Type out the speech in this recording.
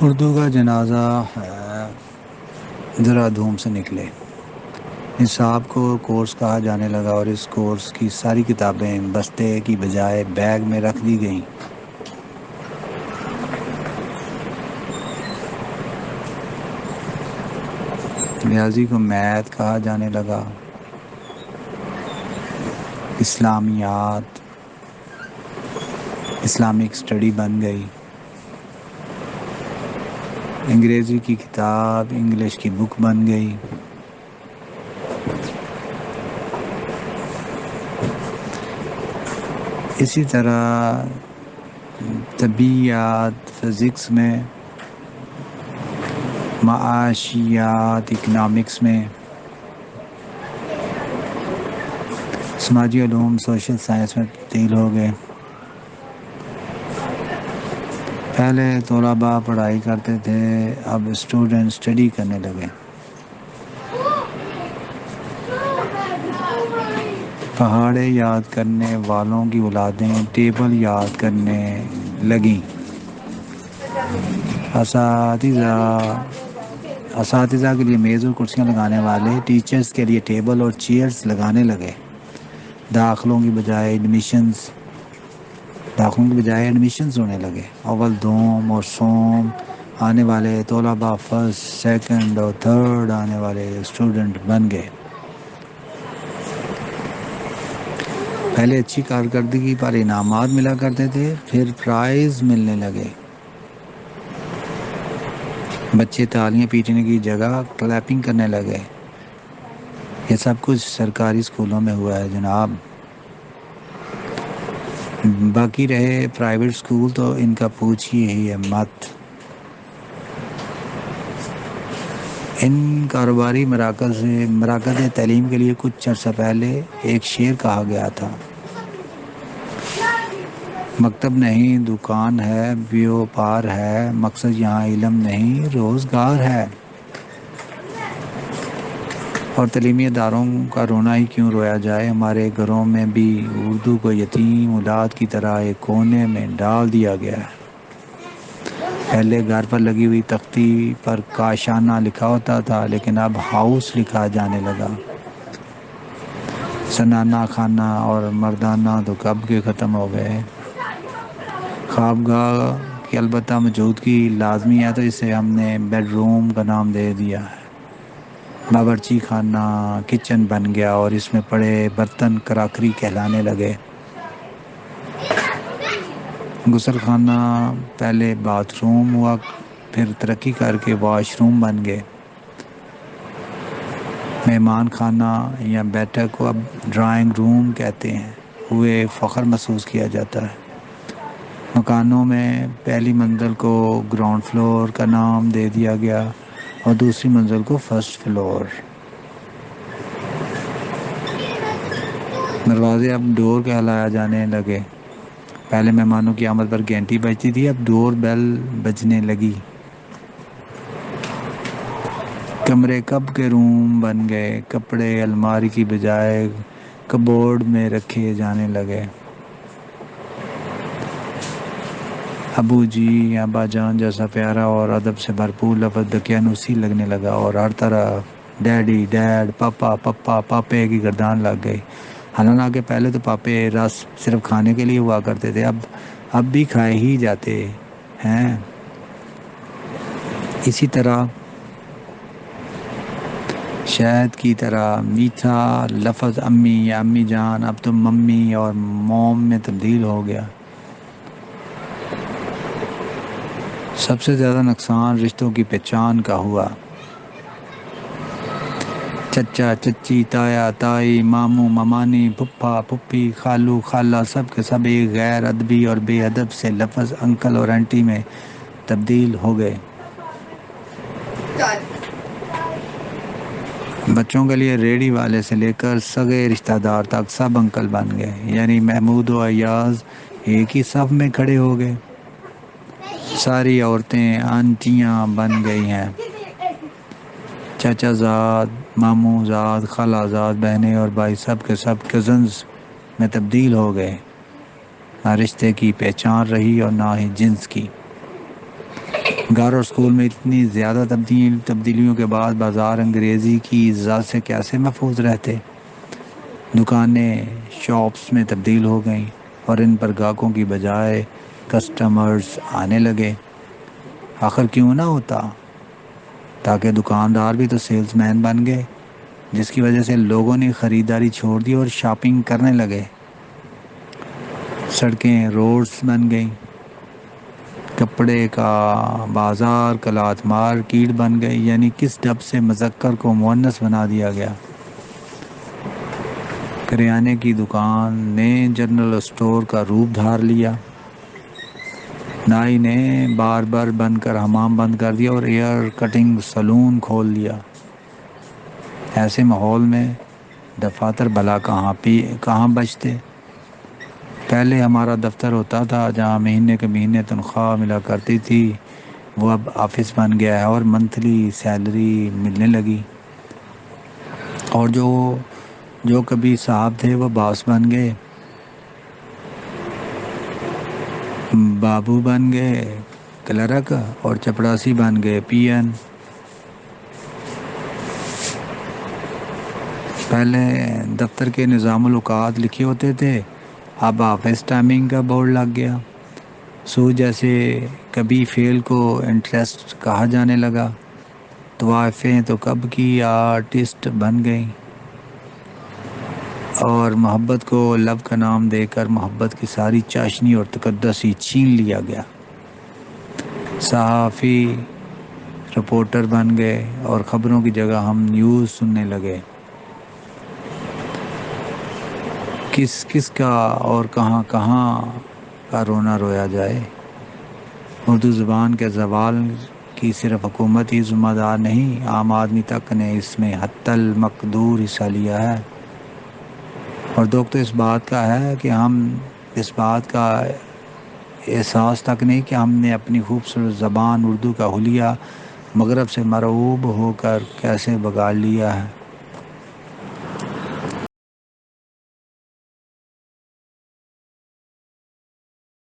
اردو کا جنازہ ذرا دھوم سے نکلے۔ نصاب کو کورس کہا جانے لگا اور اس کورس کی ساری کتابیں بستے کی بجائے بیگ میں رکھ دی گئیں۔ ریاضی کو میتھ کہا جانے لگا۔ اسلامیات اسلامک اسٹڈی بن گئی۔ انگریزی کی کتاب انگلش کی بک بن گئی۔ اسی طرح طبیعیات فزکس میں، معاشیات اکنامکس میں، سماجی علوم سوشل سائنس میں تبدیل ہو گئے۔ پہلے طلباء پڑھائی کرتے تھے، اب اسٹوڈنٹ اسٹڈی کرنے لگے۔ پہاڑے یاد کرنے والوں کی اولادیں ٹیبل یاد کرنے لگیں۔ اساتذہ کے لیے میز اور کرسیاں لگانے والے ٹیچرز کے لیے ٹیبل اور چیئرز لگانے لگے۔ داخلوں کی بجائے ایڈمیشنز ہونے لگے۔ اول دوم اور سوم آنے والے طلباء فرسٹ سیکنڈ اور تھرڈ آنے والے اسٹوڈنٹ بن گئے۔ پہلے اچھی کارکردگی پر انعامات ملا کرتے تھے، پھر پرائز ملنے لگے۔ بچے تالیاں پیٹنے کی جگہ کلیپنگ کرنے لگے۔ یہ سب کچھ سرکاری اسکولوں میں ہوا ہے جناب۔ باقی رہے پرائیویٹ اسکول تو ان کا پوچھیے ہی مت۔ ان کاروباری مراکز تعلیم کے لیے کچھ عرصہ پہلے ایک شعر کہا گیا تھا: مکتب نہیں دکان ہے، بیوپار ہے، مقصد یہاں علم نہیں روزگار ہے۔ اور تعلیمی اداروں کا رونا ہی کیوں رویا جائے، ہمارے گھروں میں بھی اردو کو یتیم اولاد کی طرح ایک کونے میں ڈال دیا گیا ہے۔ پہلے گھر پر لگی ہوئی تختی پر کاشانہ لکھا ہوتا تھا، لیکن اب ہاؤس لکھا جانے لگا۔ زنانہ خانہ اور مردانہ تو کب کے ختم ہو گئے۔ خوابگاہ کی البتہ موجودگی لازمی ہے، تو اسے ہم نے بیڈ روم کا نام دے دیا ہے۔ باورچی خانہ کچن بن گیا اور اس میں پڑے برتن کراکری کہلانے لگے۔ غسل خانہ پہلے باتھ روم ہوا، پھر ترقی کر کے واش روم بن گئے۔ مہمان خانہ یا بیٹھک کو اب ڈرائنگ روم کہتے ہیں، ہوئے فخر محسوس کیا جاتا ہے۔ مکانوں میں پہلی منزل کو گراؤنڈ فلور کا نام دے دیا گیا اور دوسری منزل کو فرسٹ فلور۔ دروازے اب ڈور کہلایا جانے لگے۔ پہلے مہمانوں کی آمد پر گھنٹی بجتی تھی، اب ڈور بیل بجنے لگی۔ کمرے کب کے روم بن گئے، کپڑے الماری کی بجائے کبورڈ میں رکھے جانے لگے۔ ابو جی، ابا جان جیسا پیارا اور ادب سے بھرپور لفظ دقیانوسی لگنے لگا اور ہر طرف ڈیڈی ڈیڈ، پاپا پپا، پاپے کی گردان لگ گئی۔ حالانکہ پہلے تو پاپے رس صرف کھانے کے لیے ہوا کرتے تھے، اب بھی کھائے ہی جاتے ہیں۔ اسی طرح شہد کی طرح میٹھا لفظ امی یا امی جان اب تو ممی اور موم میں تبدیل ہو گیا۔ سب سے زیادہ نقصان رشتوں کی پہچان کا ہوا۔ چچا چچی، تایا تائی، ماموں ممانی، پھپھا پھپھی، خالو خالہ، سب کے سب ایک غیر ادبی اور بے ادب سے لفظ انکل اور انٹی میں تبدیل ہو گئے۔ بچوں کے لیے ریڑھی والے سے لے کر سگے رشتہ دار تک سب انکل بن گئے، یعنی محمود و ایاز ایک ہی صف میں کھڑے ہو گئے۔ ساری عورتیں آنٹیاں بن گئی ہیں۔ چچا زاد، ماموں زاد، خالہ زاد، بہنیں اور بھائی سب کے سب کزنز میں تبدیل ہو گئے۔ نہ رشتے کی پہچان رہی اور نہ ہی جنس کی۔ گھر اور اسکول میں اتنی زیادہ تبدیلیوں کے بعد بازار انگریزی کی زد سے کیسے محفوظ رہتے؟ دکانیں شاپس میں تبدیل ہو گئیں اور ان پر گاہکوں کی بجائے کسٹمرز آنے لگے۔ آخر کیوں نہ ہوتا؟ تاکہ دکاندار بھی تو سیلز مین بن گئے، جس کی وجہ سے لوگوں نے خریداری چھوڑ دی اور شاپنگ کرنے لگے۔ سڑکیں روڈز بن گئیں، کپڑے کا بازار کلاتھ مارکیٹ بن گئی، یعنی کس ڈب سے مذکر کو مؤنث بنا دیا گیا۔ کریانے کی دکان نے جنرل اسٹور کا روپ دھار لیا، نائی نے باربر بن کر حمام بند کر دیا اور ایئر کٹنگ سلون کھول دیا۔ ایسے ماحول میں دفاتر بھلا کہاں بچتے؟ پہلے ہمارا دفتر ہوتا تھا جہاں مہینے کے مہینے تنخواہ ملا کرتی تھی، وہ اب آفس بن گیا ہے اور منتھلی سیلری ملنے لگی، اور جو کبھی صاحب تھے وہ باس بن گئے، بابو بن گئے کلرک، اور چپڑاسی بن گئے پی این۔ پہلے دفتر کے نظام الاوقات لکھے ہوتے تھے، اب آفس ٹائمنگ کا بورڈ لگ گیا۔ سود جیسے کبھی فیل کو انٹرسٹ کہا جانے لگا، طوائفیں تو کب کی آرٹسٹ بن گئیں، اور محبت کو لو کا نام دے کر محبت کی ساری چاشنی اور تقدس ہی چھین لیا گیا۔ صحافی رپورٹر بن گئے اور خبروں کی جگہ ہم نیوز سننے لگے۔ کس کا اور کہاں کا رونا رویا جائے؟ اردو زبان کے زوال کی صرف حکومت ہی ذمہ دار نہیں، عام آدمی تک نے اس میں حتی المقدور حصہ لیا ہے، اور دکھ تو اس بات کا ہے کہ ہم اس بات کا احساس تک نہیں کہ ہم نے اپنی خوبصورت زبان اردو کا حلیہ مغرب سے مرعوب ہو کر کیسے بگاڑ لیا ہے۔